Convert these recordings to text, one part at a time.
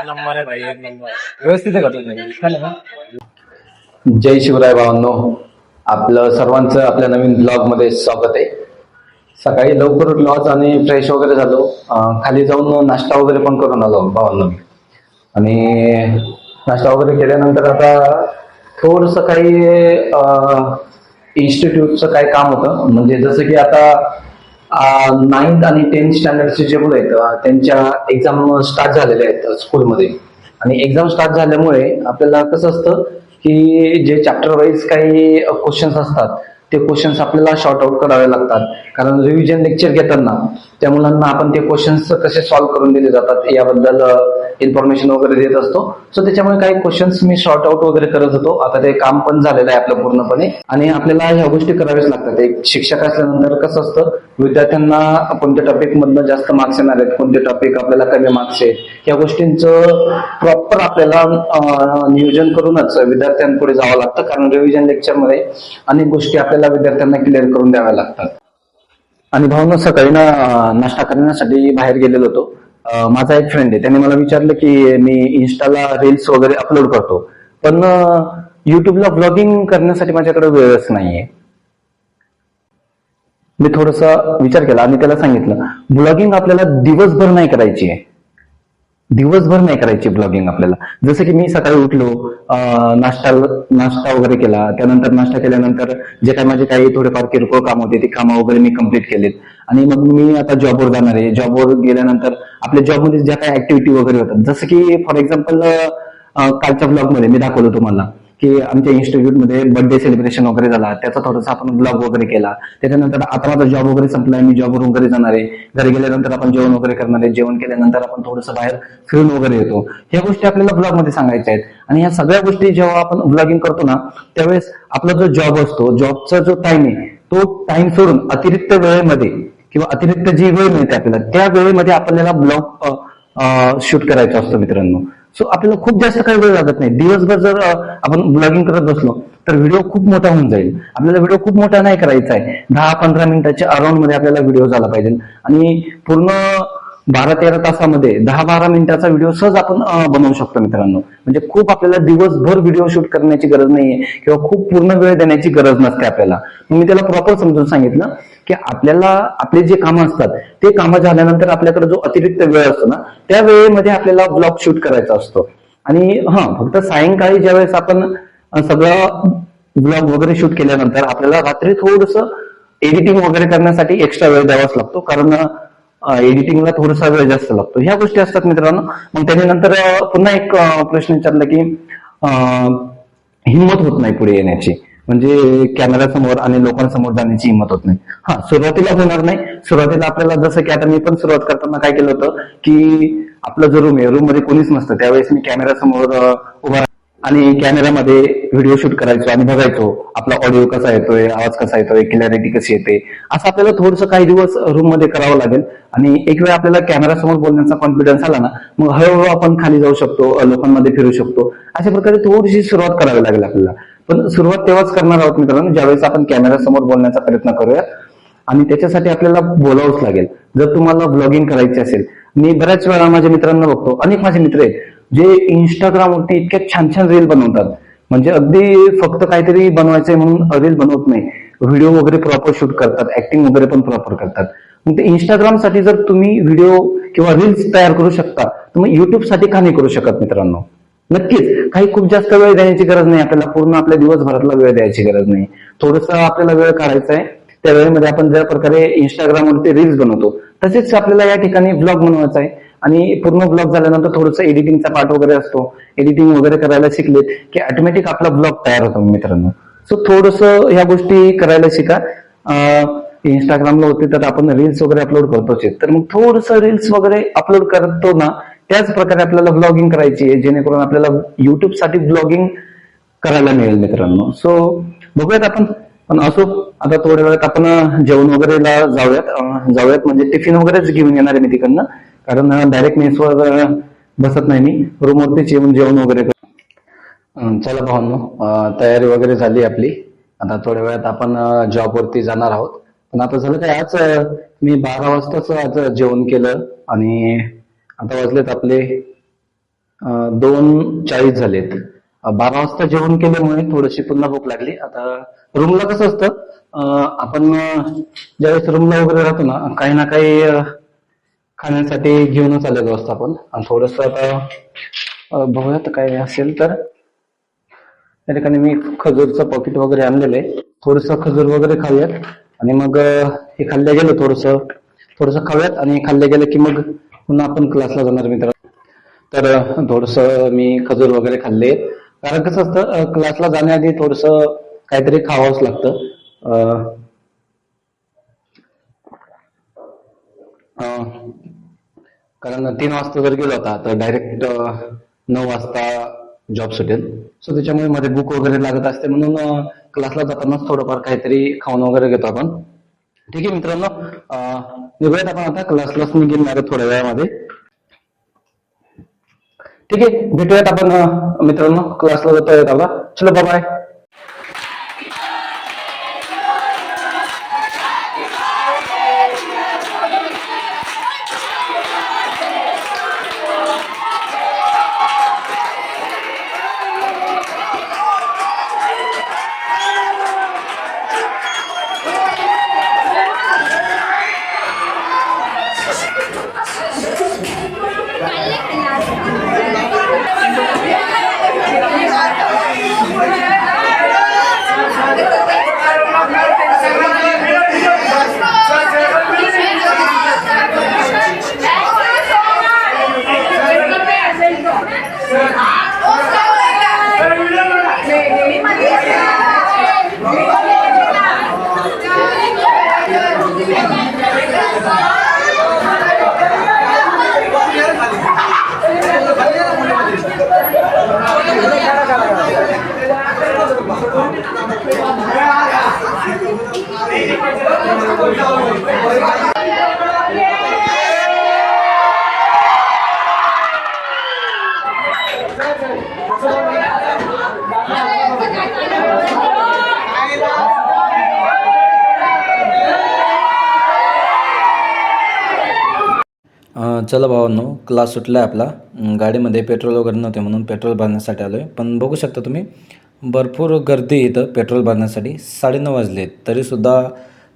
Number आहे भाई, एक नंबर व्यवस्थित आहे का तुम्ही? जय शिवराय भावांनो, आपलं सर्वांचं आपल्या नवीन ब्लॉग मध्ये स्वागत आहे. सकाळी लवकर उठलो आज आणि फ्रेश वगैरे झालो. खाली जाऊन नाश्ता वगैरे पण करून आलो भावांनो. आणि नाश्ता वगैरे केल्यानंतर आता थोडस काही इन्स्टिट्यूटचं काही काम होतं. म्हणजे जसं की आता 9th आणि 10th स्टँडर्डचे जे मुलं आहेत त्यांच्या एक्झाम स्टार्ट झालेल्या आहेत स्कूलमध्ये. आणि एक्झाम स्टार्ट झाल्यामुळे आपल्याला कसं असतं की जे चॅप्टर वाईज काही क्वेश्चन्स असतात ते क्वेश्चन्स आपल्याला शॉर्ट आउट करावे लागतात. कारण रिव्हिजन लेक्चर घेताना त्या मुलांना आपण ते क्वेश्चन्स कसे सॉल्व्ह करून दिले जातात याबद्दल इन्फॉर्मेशन वगैरे देत असतो. सो त्याच्यामुळे काही क्वेश्चन्स मी शॉर्ट आउट वगैरे करत होतो. आता ते काम पण झालेलं आहे आपलं पूर्णपणे. आणि आपल्याला ह्या गोष्टी कराव्याच लागतात. एक शिक्षक असल्यानंतर कसं असतं, विद्यार्थ्यांना कोणत्या टॉपिक मधनं जास्त मार्क्स येणार आहेत, कोणते टॉपिक आपल्याला कमी मार्क्स आहेत, या गोष्टींचं प्रॉपर आपल्याला नियोजन करूनच विद्यार्थ्यांपुढे जावं लागतं. कारण रिव्हिजन लेक्चरमध्ये अनेक गोष्टी आपल्याला विद्यार्थ्यांना क्लिअर करून द्याव्या लागतात. आणि भावना सकाळी नाश्ता करण्यासाठी बाहेर गेलेलो होतो. माझा एक फ्रेंड आहे, त्याने मला विचारलं की मी इन्स्टाला रील्स वगैरे अपलोड करतो, पण युट्यूबला ब्लॉगिंग करण्यासाठी माझ्याकडे वेळच नाहीये. मी थोडासा विचार केला आणि त्याला सांगितलं, ब्लॉगिंग आपल्याला दिवसभर नाही करायची आहे, दिवसभर नाही करायची ब्लॉगिंग आपल्याला. जसं की मी सकाळी उठलो, नाश्ता वगैरे केला, त्यानंतर नाश्ता केल्यानंतर जे काही माझे काही थोडेफार किरकोळ काम होते ते कामं वगैरे मी कम्प्लीट केलेत. आणि मग मी आता जॉबवर जाणार आहे. जॉबवर गेल्यानंतर आपल्या जॉबमध्ये ज्या काही ऍक्टिव्हिटी वगैरे होतात, जसं की फॉर एक्झाम्पल कालच्या ब्लॉगमध्ये मी दाखवलं तुम्हाला की आमच्या इन्स्टिट्यूटमध्ये बर्थडे सेलिब्रेशन वगैरे झाला, त्याचा थोडासा आपण ब्लॉग वगैरे केला. त्याच्यानंतर आता माझा जॉब वगैरे संपलाय, मी जॉबवरून घरी जाणार आहे. घरी गेल्यानंतर आपण जेवण वगैरे करणार आहे. जेवण केल्यानंतर आपण थोडंसं बाहेर फिरून वगैरे येतो. ह्या गोष्टी आपल्याला ब्लॉगमध्ये सांगायच्या आहेत. आणि ह्या सगळ्या गोष्टी जेव्हा आपण ब्लॉगिंग करतो ना, त्यावेळेस आपला जो जॉब असतो, जॉबचा जो टाइम आहे, तो टाइम सोडून अतिरिक्त वेळेमध्ये किंवा अतिरिक्त जी वेळ मिळते आपल्याला, त्या वेळेमध्ये आपल्याला ब्लॉग शूट करायचा असतो मित्रांनो. सो आपल्याला खूप जास्त काही वेळ लागत नाही. दिवसभर जर आपण ब्लॉगिंग करत बसलो तर व्हिडिओ खूप मोठा होऊन जाईल. आपल्याला व्हिडिओ खूप मोठा नाही करायचा आहे. 10-15 मिनिटाच्या अराउंड मध्ये आपल्याला व्हिडिओ झाला पाहिजे. आणि पूर्ण 12-13 तासामध्ये 10-12 मिनिटाचा व्हिडिओ सहज आपण बनवू शकतो मित्रांनो. म्हणजे खूप आपल्याला दिवसभर व्हिडिओ शूट करण्याची गरज नाहीये किंवा खूप पूर्ण वेळ देण्याची गरज नसते आपल्याला. मी त्याला प्रॉपर समजून सांगितलं की आपल्याला आपले जे कामं असतात ते कामं झाल्यानंतर आपल्याकडे जो अतिरिक्त वेळ असतो ना, त्या वेळेमध्ये आपल्याला ब्लॉग शूट करायचा असतो. आणि फक्त सायंकाळी ज्यावेळेस आपण सगळं ब्लॉग वगैरे शूट केल्यानंतर आपल्याला रात्री थोडस एडिटिंग वगैरे करण्यासाठी एक्स्ट्रा वेळ द्यावाच लागतो. कारण एडिटिंगला थोडासा वेळ जास्त लागतो. ह्या गोष्टी असतात मित्रांनो. मग त्याच्यानंतर पुन्हा एक प्रश्न विचारला की हिंमत होत नाही पुढे येण्याची, म्हणजे कॅमेऱ्यासमोर आणि लोकांसमोर जाण्याची हिंमत होत नाही. सुरुवातीला होणार नाही. सुरुवातीला आपल्याला, जसं की आता मी पण सुरुवात करताना काय केलं होतं की आपला जो रूम आहे, रूम मध्ये कोणीच नसतं, त्यावेळेस मी कॅमेऱ्यासमोर उभा आणि कॅमेऱ्यामध्ये व्हिडिओ शूट करायचो आणि बघायचो आपला ऑडिओ कसा येतोय, आवाज कसा येतोय, क्लॅरिटी कशी येते. असं आपल्याला थोडंसं काही दिवस रूम मध्ये करावं लागेल. आणि एक वेळ आपल्याला कॅमेऱ्यासमोर बोलण्याचा कॉन्फिडन्स आला ना, मग हळूहळू आपण खाली जाऊ शकतो, लोकांमध्ये फिरू शकतो. अशा प्रकारे थोडीशी सुरुवात करावी लागेल आपल्याला. पण सुरुवात तेव्हाच करणार आहोत मित्रांनो ज्यावेळेस आपण कॅमेऱ्यासमोर बोलण्याचा प्रयत्न करूया. आणि त्याच्यासाठी आपल्याला बोलावंच लागेल. जर तुम्हाला ब्लॉगिंग करायची असेल, मी बऱ्याच वेळा माझ्या मित्रांना बघतो, अनेक माझे मित्र आहेत जे इंस्टाग्रामवरती इतक्या छान छान रील बनवतात. म्हणजे अगदी फक्त काहीतरी बनवायचंय म्हणून रील बनवत नाही, व्हिडिओ वगैरे प्रॉपर शूट करतात, ऍक्टिंग वगैरे पण प्रॉपर करतात. मग ते इंस्टाग्रामसाठी जर तुम्ही व्हिडिओ किंवा रील्स तयार करू शकता, तर मग युट्यूबसाठी का नाही करू शकत मित्रांनो? नक्कीच काही खूप जास्त वेळ द्यायची गरज नाही आपल्याला, पूर्ण आपल्या दिवसभरातला वेळ द्यायची गरज नाही. थोडंसं आपल्याला वेळ काढायचा आहे. त्या वेळेमध्ये आपण ज्या प्रकारे इंस्टाग्रामवरती रील्स बनवतो, तसेच आपल्याला या ठिकाणी ब्लॉग बनवायचा आहे. आणि पूर्ण ब्लॉग झाल्यानंतर थोडंसं एडिटिंगचा पार्ट वगैरे असतो. एडिटिंग वगैरे करायला शिकलेत की ऑटोमॅटिक आपला ब्लॉग तयार होतो मित्रांनो. सो थोडंसं ह्या गोष्टी करायला शिका. इंस्टाग्रामला होते तर आपण रील्स वगैरे अपलोड करतोच, तर मग थोडंसं रील्स वगैरे अपलोड करतो ना, त्याच प्रकारे आपल्याला ब्लॉगिंग करायची आहे, जेणेकरून आपल्याला युट्यूब साठी ब्लॉगिंग करायला मिळेल मित्रांनो. सो बघूयात आपण. पण असो, आता थोड्या वेळात आपण जेवण वगैरेला जाऊयात म्हणजे टिफिन वगैरेच घेऊन येणार आहे मी तिकडनं. कारण डायरेक्ट मेसवर बसत नाही मी, रूमवरतीच येऊन जेवण वगैरे. चला भावांनो, तयारी वगैरे झाली आपली. आता थोड्या वेळात आपण जॉबवरती जाणार आहोत. पण आता झालं काय, आज मी 12 वाजताच आज जेवण केलं आणि आता वाजलेत आपले 2:40 झालेत. 12 वाजता जेवण केल्यामुळे थोडीशी पुन्हा भूक लागली. आता रूमला कसं असतं, आपण ज्यावेळेस रूमला वगैरे राहतो ना, काही ना काही खाण्यासाठी घेऊनच आलेलो असतो आपण. आणि थोडस आता बघूयात काय असेल तर. त्या ठिकाणी मी खजूरचं पॉकेट वगैरे आणलेलं आहे. थोडस खजूर वगैरे खाऊयात आणि मग हे खाल्ल्या गेलं थोडस खाऊयात आणि खाल्ल्या गेलं की मग पुन्हा आपण क्लासला जाणार मित्र. तर थोडस मी खजूर वगैरे खाल्ले, कारण कसं असतं क्लासला जाण्याआधी थोडस काहीतरी खावंच लागतं. कारण 3 वाजता जर गेलो होता तर डायरेक्ट 9 वाजता जॉब सुटेल. सो त्याच्यामुळे मध्ये भूक वगैरे लागत असते, म्हणून क्लासला जातानाच थोडंफार काहीतरी खाऊन वगैरे घेतो आपण. ठीक आहे मित्रांनो, निघूयात आपण आता क्लासलाच निघेल माझ्या थोड्या वेळामध्ये. ठीक आहे, भेटूयात आपण मित्रांनो, क्लासला जातोय आता. चलो बाय. चला भावांनो, क्लास सुटला आहे आपला. गाडीमध्ये पेट्रोल वगैरे नव्हते म्हणून पेट्रोल भरण्यासाठी आलो आहे. पण बघू शकता तुम्ही, भरपूर गर्दी इथं पेट्रोल भरण्यासाठी. 9:30 वाजले तरीसुद्धा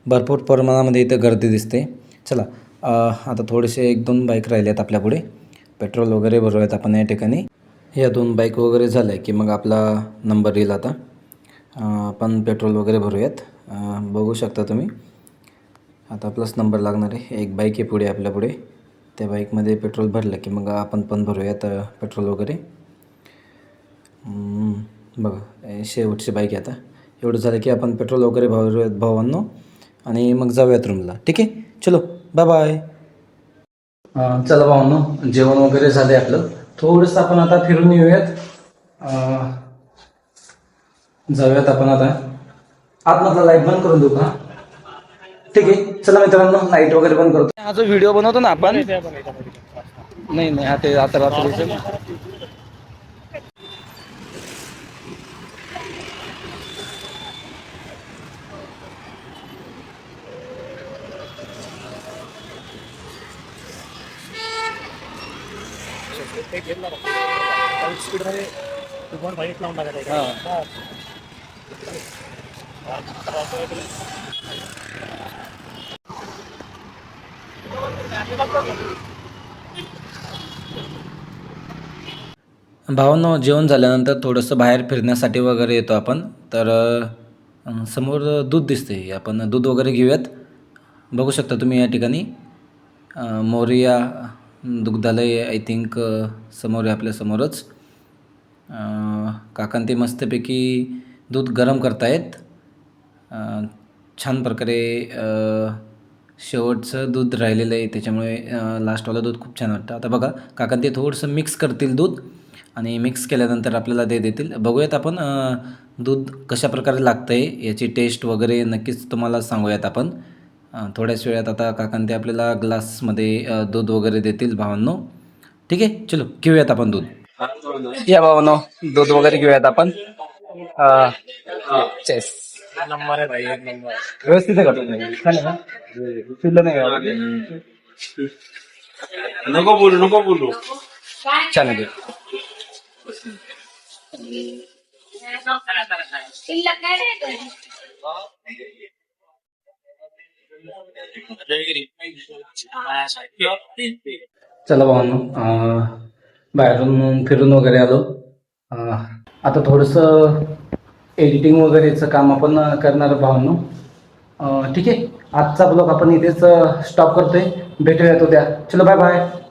भरपूर प्रमाणामध्ये इथं गर्दी दिसते. चला, आता थोडेसे 1-2 बाईक राहिले आहेत आपल्या पुढे. पेट्रोल वगैरे भरूयात आपण या ठिकाणी. या 2 बाईक वगैरे झाल्या की मग आपला नंबर येईल. आता आपण पेट्रोल वगैरे भरूयात. बघू शकता तुम्ही, आता आपलाच नंबर लागणार आहे. एक बाईक आहे पुढे आपल्या पुढे. त्या बाईकमध्ये पेट्रोल भरलं की मग आपण पण भरूयात पेट्रोल वगैरे. बघा, शेवटची बाईक आहे. आता एवढं झालं की आपण पेट्रोल वगैरे भरूयात भावांनो, आणि मग जाऊयात रूमला. ठीक आहे, चलो बाय बाय. चला भावांनो, जेवण वगैरे झालं आहे आपलं. थोडंसं आपण आता फिरून येऊयात. जाऊयात आपण आता. आतमधला लाईट बंद करून देऊ का? ठीक आहे, चला मित्रांनो, लाईट वगैरे बंद करतो. हा जो व्हिडिओ बनवतो ना आपण, नाही हा ते आता रात्रीचं. भावांनो, जेवण झाल्यानंतर थोडंसं बाहेर फिरण्यासाठी वगैरे येतो आपण. तर समोर दूध दिसते, आपण दूध वगैरे घेऊयात. बघू शकता तुम्ही या ठिकाणी मोरिया दुग्धालय आय थिंक समोर आहे, आपल्या समोरच. काकां ते मस्तपैकी दूध गरम करतायत. छान प्रकारे शेवटचं दूध राहिलेलं आहे, त्याच्यामुळे लास्टवाला दूध खूप छान वाटतं. आता बघा, काकां ते थोडंसं मिक्स करतील दूध, आणि मिक्स केल्यानंतर आपल्याला ते देतील. बघूयात आपण दूध कशा प्रकारे लागतं आहे, याची टेस्ट वगैरे नक्कीच तुम्हाला सांगूयात आपण थोड्याच वेळात. आता काकां ते आपल्याला ग्लासमध्ये दूध वगैरे देतील भावांनो. ठीक आहे, चलो घेऊयात आपण दूध. या भावांनो, दूध वगैरे घेऊयात आपण. चेस नंबर आहे भाई, एक नंबर व्यवस्थित आहे का तुम्ही? चालेल ना, फिरलं नाही का? नको बोलू छान आहे. चला भावांनो, बाहेरून फिरून वगैरे आलो. आता थोडंसं एडिटिंग वगैरेचं काम आपण करणार भावांनो. ठीक आहे, आजचा ब्लॉग आपण इथेच स्टॉप करतोय. भेटूयात उद्या. चलो बाय बाय.